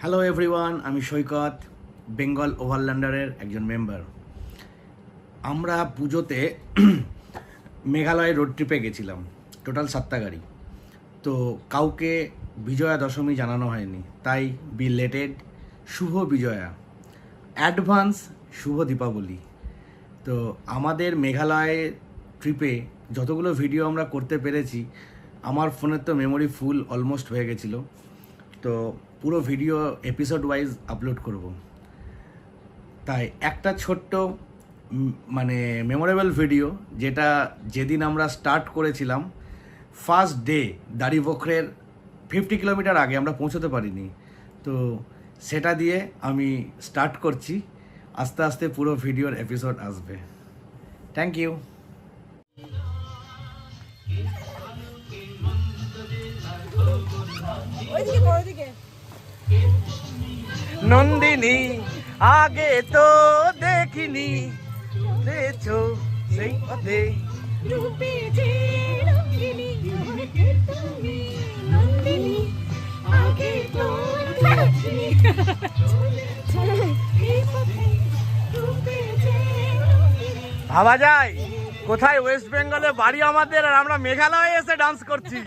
Hello everyone, আমি সৈকত, বেঙ্গল ওভারল্যান্ডারের একজন member. আমরা পুজোতে মেঘালয় রোড ট্রিপে গেছিলাম, টোটাল 7টা গাড়ি। তো কাউকে বিজয়া দশমী জানানো হয়নি, তাই বিলেটেড শুভ বিজয়া, অ্যাডভান্স শুভ দীপাবলি। তো আমাদের মেঘালয় ট্রিপে যতগুলো ভিডিও আমরা করতে পেরেছি, আমার ফোনের তো মেমোরি ফুল অলমোস্ট হয়ে গেছিলো। তো পুরো ভিডিও এপিসোড ওয়াইজ আপলোড করব। তাই একটা ছোট্ট মানে মেমোরেবল ভিডিও, যেটা যেদিন আমরা স্টার্ট করেছিলাম ফার্স্ট ডে, দাড়িবোখরের 50 কিলোমিটার আগে আমরা পৌঁছতে পারিনি। তো সেটা দিয়ে আমি স্টার্ট করছি, আস্তে আস্তে পুরো ভিডিওর এপিসোড আসবে। Thank you. নন্দিনী আগে তো দেখিনি, দেখছো সেই পথে ভাবা যায় কোথায় ওয়েস্ট বেঙ্গলে বাড়ি আমাদের, আর আমরা মেঘালয়ে এসে ডান্স করছি।